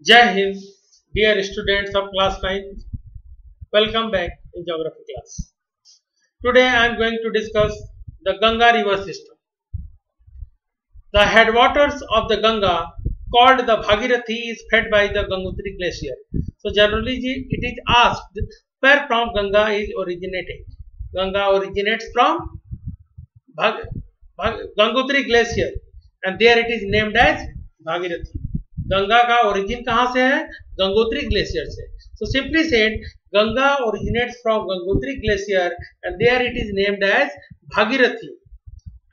Jai Hind, dear students of class 9th, welcome back in geography class. Today I am going to discuss the Ganga river system. The headwaters of the Ganga, called the Bhagirathi, is fed by the Gangotri glacier. So generally it is asked where from Ganga is originated. Ganga originates from Gangotri glacier and there it is named as Bhagirathi. Ganga का origin कहां से है? Gangotri glacier से. So simply said, Ganga originates from Gangotri glacier and there it is named as Bhagirathi,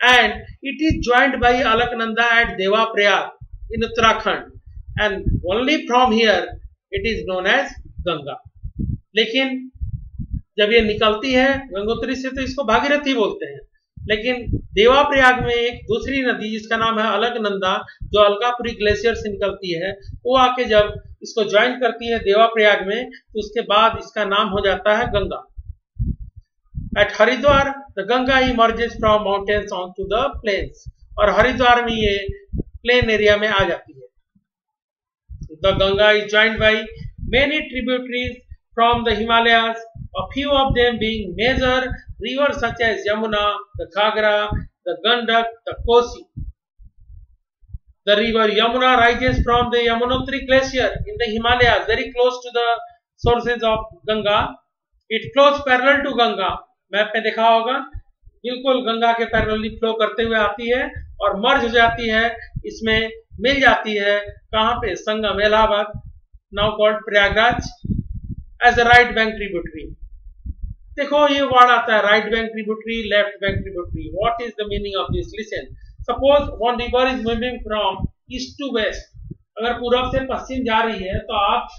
and it is joined by Alaknanda at Devaprayag in Uttarakhand, and only from here it is known as Ganga. लेकिन जब ये निकलती है गंगोत्री से तो इसको भागीरथी बोलते हैं, लेकिन देवाप्रयाग में एक दूसरी नदी जिसका नाम है अलकनंदा, जो अलकापुरी ग्लेशियर से निकलती है, वो आके जब इसको ज्वाइन करती है देवाप्रयाग में तो उसके बाद इसका नाम हो जाता है Ganga. At Haridwar the Ganga emerges from mountains onto the plains, और हरिद्वार में ये प्लेन एरिया में आ जाती है. The Ganga is joined by many tributaries from the Himalayas, a few of them being major rivers such as Yamuna, the Ghagra, the Gandak, the Kosi. The river Yamuna rises from the Yamunotri glacier in the Himalayas, very close to the sources of Ganga. It flows parallel to Ganga. Map में देखा होगा, बिल्कुल गंगा के parallelly flow करते हुए आती है और मर्ज हो जाती है, इसमें मिल जाती है. कहां पे? Sangam, Allahabad, now called Prayagraj, as a right bank tributary. देखो ये वर्ड आता है right bank tributary, left bank tributary. What is the meaning of this? Listen, suppose one river is moving from east to west. अगर पूरब से पश्चिम जा रही है तो आप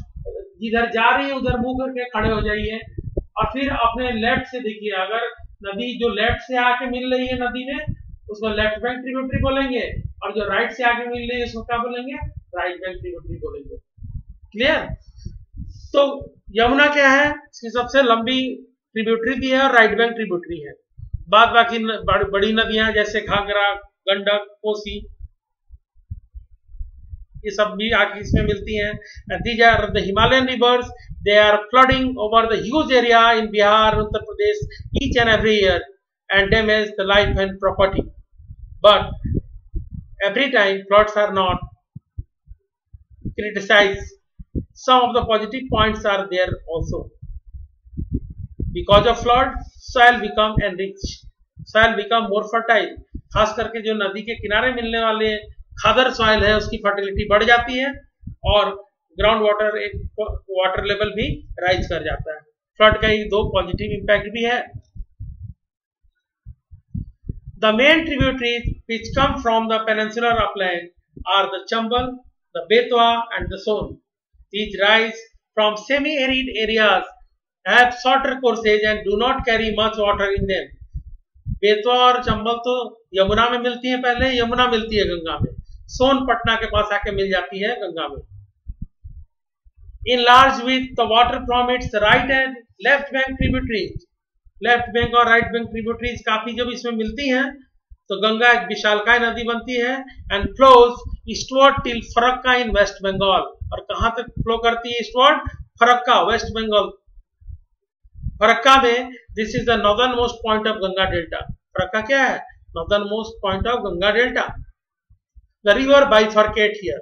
जिधर जा रही है उधर मुंह करके खड़े हो जाइए और फिर अपने लेफ्ट से देखिए. अगर नदी जो लेफ्ट से आके मिल रही है नदी में, उसको लेफ्ट बैंक ट्रिब्यूटरी बोलेंगे, और जो राइट से आके मिल रही है उसको क्या बोलेंगे? राइट बैंक ट्रिब्यूटरी बोलेंगे. क्लियर? तो यमुना क्या है? इसकी सबसे लंबी ट्रिब्यूटरी भी है और राइट बैंक ट्रिब्यूटरी है. बाद बाकी बड़ी नदियां जैसे घाघरा, गंडक, कोसी, ये सब भी आके इसमें मिलती हैं. These are the Himalayan rivers. They are flooding over the huge area in Bihar, Uttar Pradesh each and every year and damage the life and property. But every time floods are not criticized. Some of the positive points are there also. Because of flood, soil become enriched, soil become more fertile. खास करके जो नदी के किनारे मिलने वाले खादर soil है उसकी फर्टिलिटी बढ़ जाती है और ग्राउंड वाटर वाटर लेवल भी राइज कर जाता है. फ्लड का ये दो पॉजिटिव इंपैक्ट भी है. The main tributaries which come from the peninsular upland are the Chambal, the Betwa and the Son. These rise from semi-arid areas, have shorter courses and do not carry much water in them. Betwa और चंबल तो यमुना में मिलती है, पहले यमुना मिलती है गंगा में, सोन पटना के पास आके मिल जाती है गंगा में. In large with the water from its right and left bank tributaries, left bank और राइट बैंक ट्रिब्यूटरीज काफी जब इसमें मिलती हैं तो गंगा एक विशालकाय नदी बनती है. And flows eastward till Farakka in West Bengal. और कहां तक फ्लो करती है ईस्टवर्ड? फरक्का, वेस्ट बंगाल. फरक्का में this is the northern most point of Ganga delta. Farakka क्या है? Northern most point of Ganga delta. The river bifurcate here.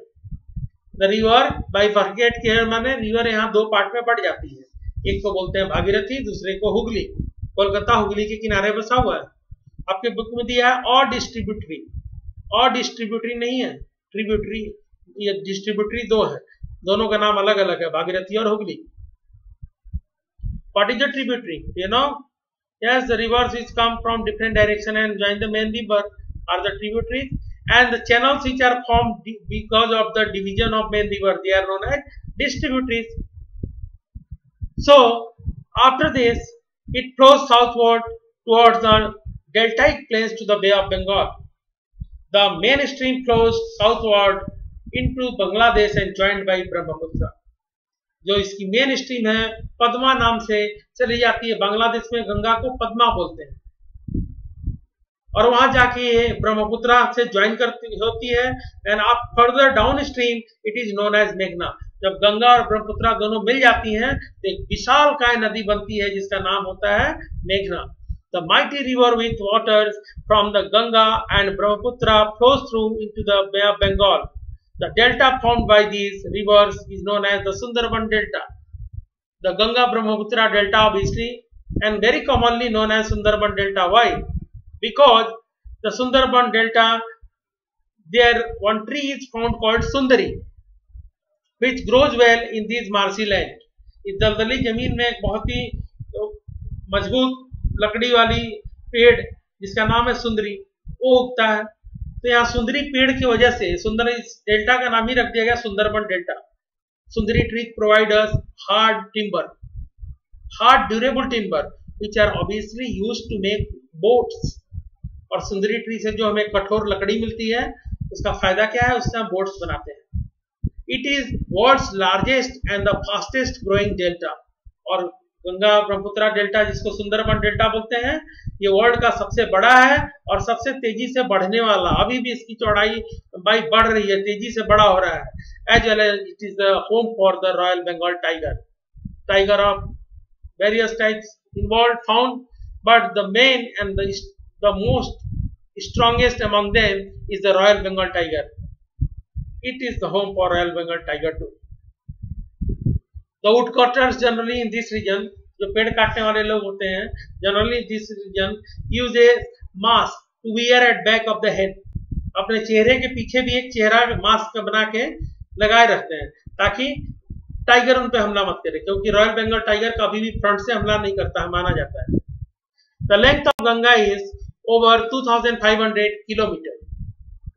The river bifurcate here माने रिवर यहाँ दो पार्ट में बढ़ जाती है. एक को बोलते हैं भागीरथी, दूसरे को हुगली. कोलकाता हुगली के किनारे बसा हुआ है. आपके बुक में दिया है और डिस्ट्रीब्यूटरी. और डिस्ट्रीब्यूटरी नहीं है, ट्रिब्यूटरी. ये डिस्ट्रीब्यूटरी दो है, दोनों का नाम अलग अलग है, भागीरथी और Hooghly. What is the tributary? You know? Yes, the rivers which come from different direction and join the main river are the tributaries, and the channels which are formed because of the division of main river, they are known as distributaries. So after this, it flows southward towards the deltaic plains to the Bay of Bengal. The main stream flows southward into Bangladesh and joined by Brahmaputra. जो इसकी main stream है पद्मा नाम से चली जाती है. बांग्लादेश में गंगा को पद्मा बोलते हैं और वहां जाके ये ब्रह्मपुत्र से ज्वाइन करती होती है. एंड आप further downstream it is known as मेघना. जब गंगा और ब्रह्मपुत्र दोनों मिल जाती हैं तो एक विशालकाय नदी बनती है जिसका नाम होता है मेघना। The mighty river with waters from the Ganga and Brahmaputra flows through into the Bay of Bengal. The delta formed by these rivers is known as the Sundarban Delta. The Ganga Brahmaputra Delta obviously and very commonly known as Sundarban Delta. Why? Because the Sundarban Delta, there one tree is found called Sundari, which grows well in these marshy land. इस दलदली जमीन में एक बहुत ही मजबूत लकड़ी वाली पेड़ जिसका नाम है सुंदरी वो उगता है। तो यहाँ सुंदरी पेड़ की वजह से सुंदरी डेल्टा का नाम ही रख दिया गया Sundarban delta. Sundari tree provide us hard timber, hard durable timber which are obviously used to make boats. और सुंदरी ट्री से जो हमें कठोर लकड़ी मिलती है उसका फायदा क्या है, उससे हम बोट्स बनाते हैं। It is world's largest and the fastest growing delta. और गंगा ब्रह्मपुत्र डेल्टा जिसको सुंदरबन डेल्टा बोलते हैं ये वर्ल्ड का सबसे बड़ा है और सबसे तेजी से बढ़ने वाला, अभी भी इसकी चौड़ाई लंबाई बढ़ रही है, तेजी से बड़ा हो रहा है। As well as it is the home for the royal Bengal tiger, tiger of various types involve found, but the main and the most strongest among them is the Royal Bengal tiger. It is the home for Royal Bengal tiger too. The woodcutters generally in this region, जो पेड़ काटने वाले लोग होते हैं, generally in this region use a mask to wear at back of the head. अपने चेहरे के पीछे भी एक चेहरा मास्क बना के लगाए रखते हैं ताकि टाइगर उन पे हमला मत करे, क्योंकि रॉयल बंगाल टाइगर कभी भी फ्रंट से हमला नहीं करता है, माना जाता है। The length of Ganga is over 2,500 kilometer.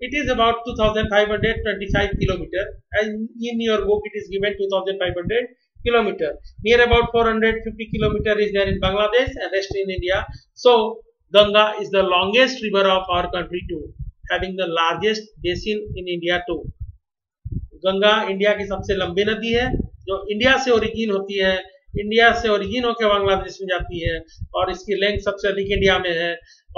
It is about 2,525 kilometer, and in your book it is given 2,500 kilometer. Near about 450 kilometer is there in Bangladesh and rest in India. So Ganga is the longest river of our country too, having the largest basin in India too. Ganga India की सबसे लंबी नदी है जो India से origin होती है, India से ओरिजिन होकर बांग्लादेश में जाती है और इसकी लेंथ सबसे अधिक इंडिया में है।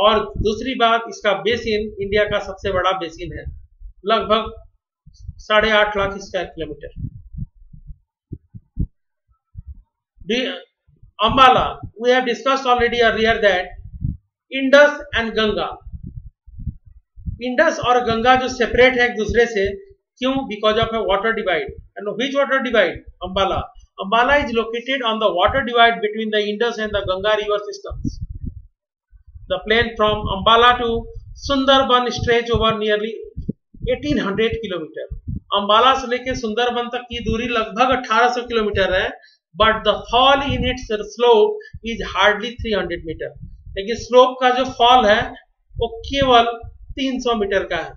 और दूसरी बात, इसका बेसिन इंडिया का सबसे बड़ा बेसिन है, लगभग 8.5 lakh square kilometre. Ambala, we have discussed already earlier that Indus and Ganga, Indus और गंगा जो सेपरेट है एक दूसरे से, क्यों? Because of a water divide. And which water divide? Ambala. Ambala is located on the water divide between the Indus and the Ganga river systems. The plain from Ambala to Sundarban stretch over nearly 1800 kilometre. Ambala से लेकर सुंदरबन तक की दूरी लगभग 1800 kilometre है, but the fall in its slope is hardly 300 metre. लेकिन slope का जो फॉल है वो केवल 300 मीटर का है,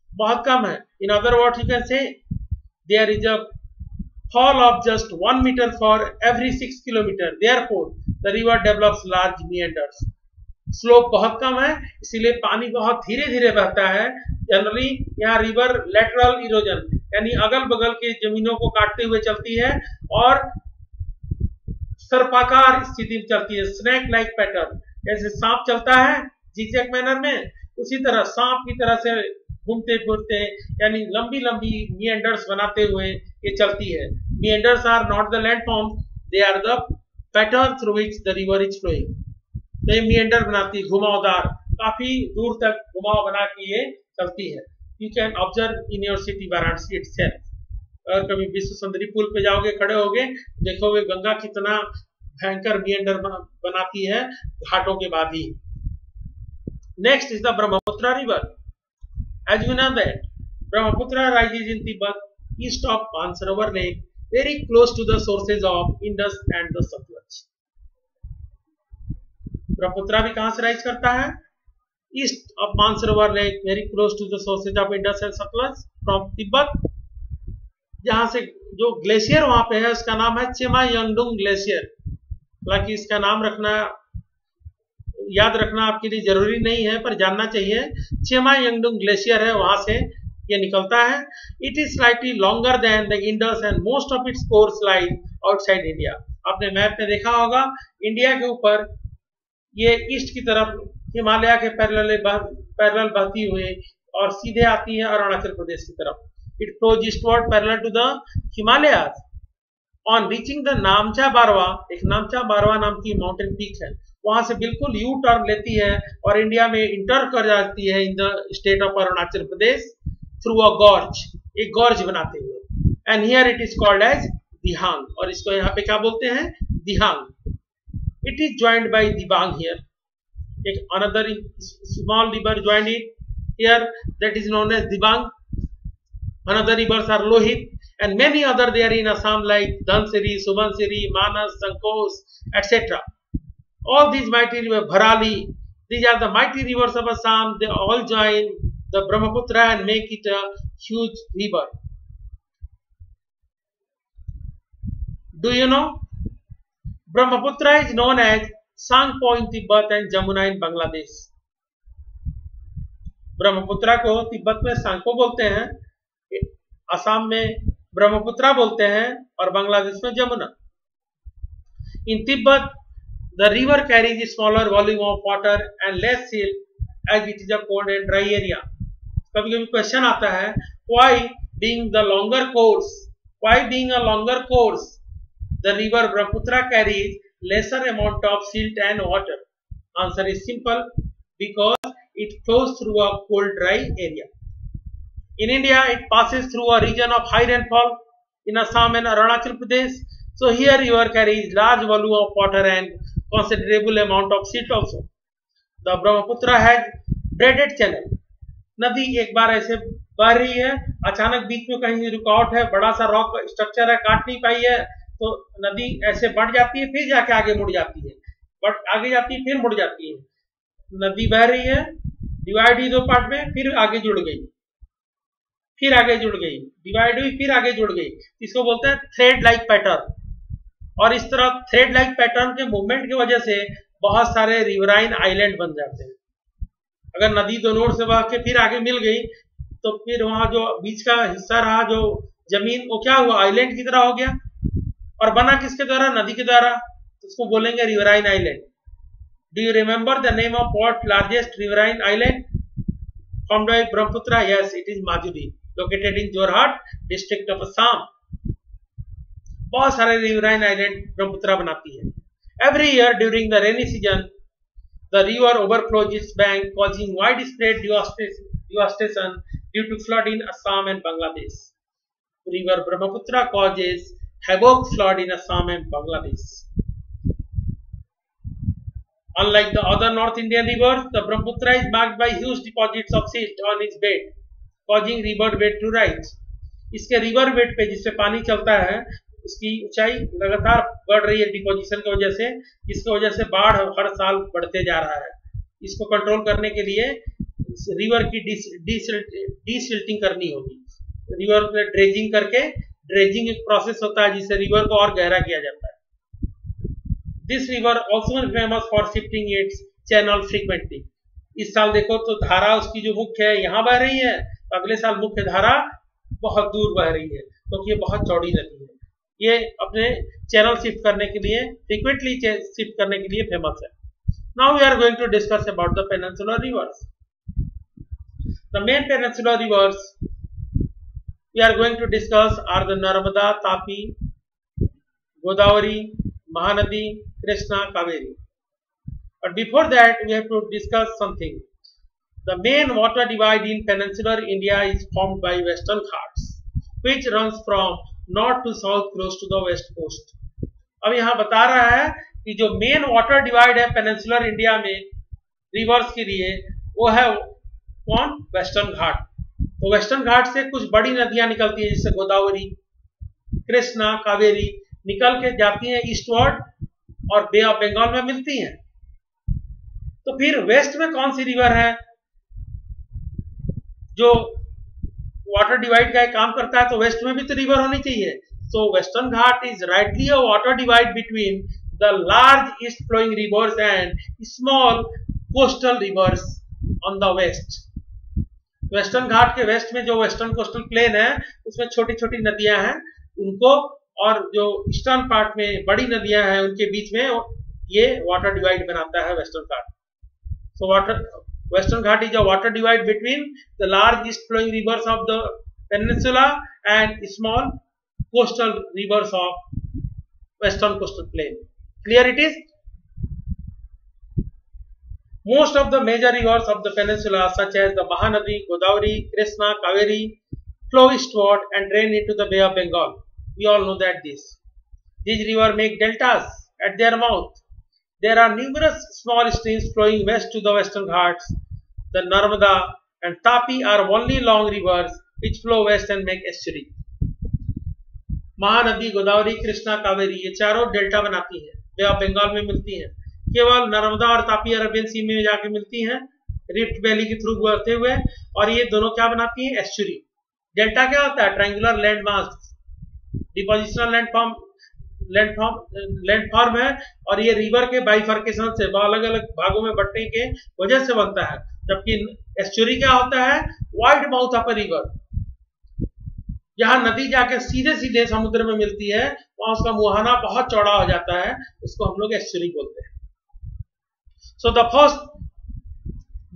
बहुत कम है। In other words you can say there is a fall of just 1 meter for every 6 kilometer. Therefore, the river develops large meanders. Slope बहुत कम है इसीलिए पानी बहुत धीरे धीरे बहता है। जनरली यहाँ रिवर लेटरल इरोजन यानी अगल बगल के जमीनों को काटते हुए चलती है और सर्पाकार स्थिति में चलती है, स्नैक लाइक पैटर्न। जैसे सांप चलता है जिगजैग मैनर में, उसी तरह सांप की तरह से घूमते फिरते यानी लंबी लंबी मिएंडर्स बनाते हुए ये चलती है। Meanders are not the landform, they are the pattern through which the river is flowing. तो ये मिएंडर बनाती है, घुमावदार, काफी दूर तक घुमाव बना के ये चलती है। You can observe in your city Varanasi itself. अगर कभी विश्व सुंदरी पुल पे जाओगे, खड़े होगे, देखोगे गंगा कितना भयंकर मिएंडर बनाती है घाटों के बाद ही। Next is the Brahmaputra river. As you know that Brahmaputra rises in Tibet east of Mansarovar Lake, very close to the sources of Indus and the Satluj. Brahmaputra भी कहां से राइज करता है? East of Mansarovar lake, very close to the sources of Indus and Satluj from Tibet. जहां से जो glacier वहां पे है उसका नाम है चेमा यंगडुंग ग्लेशियर। हालांकि इसका नाम रखना याद रखना आपके लिए जरूरी नहीं है, पर जानना चाहिए। चेमा यंगडुंग ग्लेशियर है, वहां से ये निकलता है। It is slightly longer than the Indus and most of its course lies outside India. आपने मैप में देखा होगा, इंडिया के ऊपर ये ईस्ट की तरफ हिमालय के पैरेलल बहती हुई और सीधे आती है अरुणाचल प्रदेश की तरफ। It flows eastward parallel to the Himalayas. On reaching the नामचा बारवा, एक नामचा बारवा नाम की माउंटेन पीक है, वहां से बिल्कुल यू टर्न लेती है और इंडिया में इंटर कर जाती है in the state of Arunachal Pradesh through a gorge, एक गॉर्ज बनाते हुए. And here it is called as Dihang, और इसको यहाँ पे क्या बोलते हैं, Dihang. It is joined by Dibang here. एक another small river joined it here, that is known as Dibang. Another rivers are Lohit and many other there in Assam like Dhansiri, Subansiri, Manas, Sankos, etc. All these mighty rivers, Bharali, these are the mighty rivers of Assam. They all join the Brahmaputra and make it a huge river. Do you know? Brahmaputra is known as Sangpo in Tibet and Jamuna in Bangladesh. Brahmaputra को तिब्बत में सांगपो बोलते हैं, असम में ब्रह्मपुत्रा बोलते हैं और बांग्लादेश में Jamuna. In Tibet the river carries smaller volume of water and less silt as it is a cold and dry area. कभी कभी क्वेश्चन आता है, why being the longer course the river Brahmaputra carries lesser amount of silt and water. Answer is simple, because it flows through a cold dry area. In India, it passes through a region of high rainfall in Assam and Arunachal Pradesh. So here river carries large volume of water and considerable amount of silt also. The Brahmaputra has braided channel. नदी एक बार ऐसे बह रही है, अचानक बीच में कहीं रुकावट है, बड़ा सा रॉक स्ट्रक्चर है, काट नहीं पाई है, तो नदी ऐसे बढ़ जाती है, फिर जाके आगे मुड़ जाती है, बट आगे जाती है फिर मुड़ जाती है. नदी बह रही है, डिवाइड हुई दो पार्ट में, फिर आगे जुड़ गई, फिर आगे जुड़ गई, डिवाइड हुई, फिर आगे जुड़ गई. इसको बोलते हैं थ्रेड लाइक पैटर्न. और इस तरह थ्रेड लाइक पैटर्न के मूवमेंट की वजह से बहुत सारे रिवराइन आइलैंड बन जाते हैं. अगर नदी दोनों ओर से बह के फिर आगे मिल गई तो फिर वहां जो बीच का हिस्सा रहा, जो जमीन, वो क्या हुआ, आइलैंड की तरह हो गया. और बना किसके द्वारा, नदी के द्वारा, तो उसको बोलेंगे riverine island. Do you remember the name of what largest riverine island formed by Brahmaputra? Yes, it is Majuli, located in Jorhat district of Assam. बहुत सारे riverine island ब्रह्मपुत्रा बनाती है. Every year during the rainy season, the river overflows its bank, causing widespread devastation due to flood in Assam and Bangladesh. River Brahmaputra causes havoc flood in Assam and Bangladesh. Unlike the other North Indian rivers, the Brahmaputra is marked by huge deposits of silt on its bed, causing river bed to rise. इसके river bed पे जिससे पानी चलता है, उसकी ऊंचाई लगातार बढ़ रही है डिपोजिशन की वजह से. इसकी वजह से बाढ़ हर साल बढ़ते जा रहा है. इसको कंट्रोल करने के लिए रिवर की डीसिल्टिंग करनी होगी. रिवर पे ड्रेजिंग करके, ड्रेजिंग एक प्रोसेस होता है जिससे रिवर को और गहरा किया जाता है. This river also is famous for shifting its channel frequently. इस साल देखो तो धारा उसकी जो मुख्य है यहाँ बह रही है, तो अगले साल मुख्य धारा बहुत दूर बह रही है, क्योंकि ये बहुत चौड़ी नदी है. ये अपने चैनल शिफ्ट करने के लिए, फ्रीक्वेंटली शिफ्ट करने के लिए फेमस है. Now we are going to discuss about the peninsular rivers. The main peninsular rivers we are going to discuss are the Narmada, Tapi, Godavari, Mahanadi, Krishna, Kaveri. But before that, we have to discuss something. The main water divide in peninsular India is formed by Western Ghats, which runs from north to south close to the west coast. अब यहाँ बता रहा है कि जो main water divide है peninsular India में reverse के लिए, वो है कौन, वेस्टर्न घाट. तो वेस्टर्न घाट से कुछ बड़ी नदियां निकलती है, जैसे गोदावरी, कृष्णा, कावेरी, निकल के जाती हैं ईस्टवर्ड और बे ऑफ बंगाल में मिलती हैं. तो फिर वेस्ट में कौन सी रिवर है जो वाटर डिवाइड का काम करता है, तो वेस्ट में भी तो रिवर होनी चाहिए. So western Ghat is rightly a water divide between the large east flowing rivers and small coastal rivers on the west. Western Ghat के वेस्ट में जो वेस्टर्न कोस्टल प्लेन है, उसमें छोटी छोटी नदियां हैं, उनको, और जो ईस्टर्न पार्ट में बड़ी नदियां हैं, उनके बीच में ये वाटर डिवाइड बनाता है western Ghat. So Western Ghat is a water divide between the large east flowing rivers of the peninsula and small coastal rivers of western coastal plain. Clear it is? Most of the major rivers of the peninsula, such as the Mahanadi, Godavari, Krishna, Kaveri, flow eastward and drain into the Bay of Bengal. We all know that this. These rivers make deltas at their mouth. There are numerous small streams flowing west to the Western Ghats. The Narmada and Tapi are only long rivers which flow west and make estuary. Mahanadi, Godavari, Krishna, Kaveri ये चारों delta बनाती हैं, बे of Bengal में मिलती हैं। केवल नर्मदा और Tapi Arabian सी में जाके मिलती हैं रिफ्ट वैली के थ्रू गुजरते हुए, और ये दोनों क्या बनाती हैं? एस्चुरी। डेल्टा क्या होता है? Triangular land mass, depositional land form है, और ये रिवर के बाइफर्केशन से अलग अलग भागों में बंटने के वजह से बनता है। जबकि एस्चुरी क्या होता है? Wide mouth of a river, जहां नदी जाके सीधे सीधे समुद्र में मिलती है, वहां उसका मुहाना बहुत चौड़ा हो जाता है, उसको हम लोग एस्चुरी बोलते हैं। So the first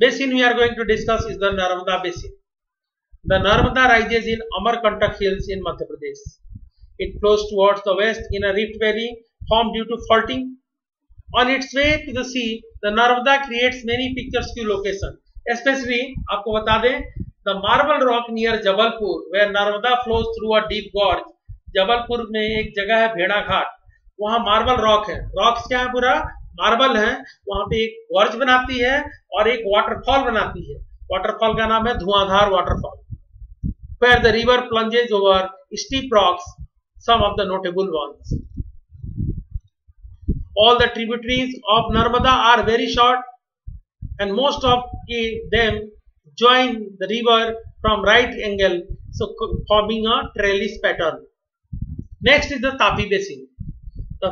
basin we are going to discuss is the Narmada basin. The Narmada rises in Amarkantak hills in Madhya Pradesh. It flows towards the west in a rift valley formed due to faulting. On its way to the sea, the Narmada creates many picturesque locations. Especially, आपको बता दें, the Marble Rock near Jabalpur, where Narmada flows through a deep gorge. Jabalpur में एक जगह है भेड़ा घाट, वहाँ marble rock है। रॉक्स क्या है? पूरा मार्बल है। वहां पे एक गॉर्ज बनाती है और एक वाटरफॉल बनाती है। वाटरफॉल का नाम है धुआंधार waterfall, where the river plunges over steep rocks, some of the notable ones. All the tributaries of Narmada are very short, and most of them join the river from right angle, so forming a trellis pattern. Next is the Tapi basin. The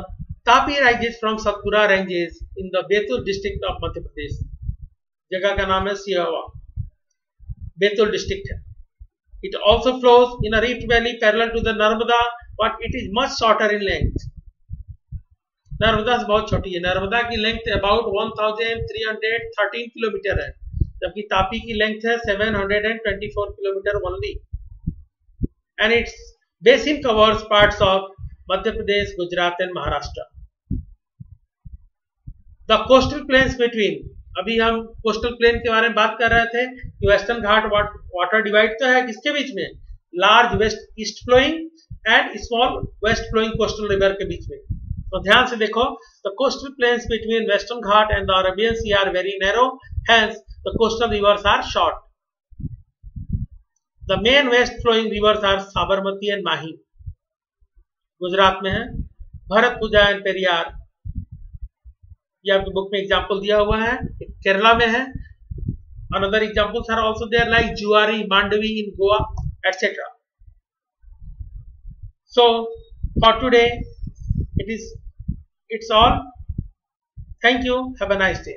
Tapi rises from Satpura ranges in the Betul district of Madhya Pradesh. जगह का नाम है सियावा, Betul district है। It also flows in a rift valley parallel to the Narmada, but it is much shorter in length. Narmada से बहुत छोटी है। नर्मदा की लेंथ अबाउट 1313 किलोमीटर है, जबकि तापी की लेंथ है 724 kilometre only, and it's basin covers parts of Madhya Pradesh, Gujarat and Maharashtra. The coastal plains between, अभी हम कोस्टल प्लेन के बारे में बात कर रहे थे कि वेस्टर्न घाट वाटर डिवाइड तो है किसके बीच में? Large west east flowing and small west flowing coastal river के बीच में। तो ध्यान से देखो, the coastal plains between western Ghat and the Arabian sea are very narrow, hence the coastal rivers are short. The main west flowing rivers are Sabarmati and Mahi, Gujarat में है, Bharathapuzha and Periyar, ये आपकी बुक में एग्जाम्पल दिया हुआ है, केरला में है। Another examples are also there like Zuari, Mandovi in Goa etcetera. So for today it's all. Thank you. Have a nice day.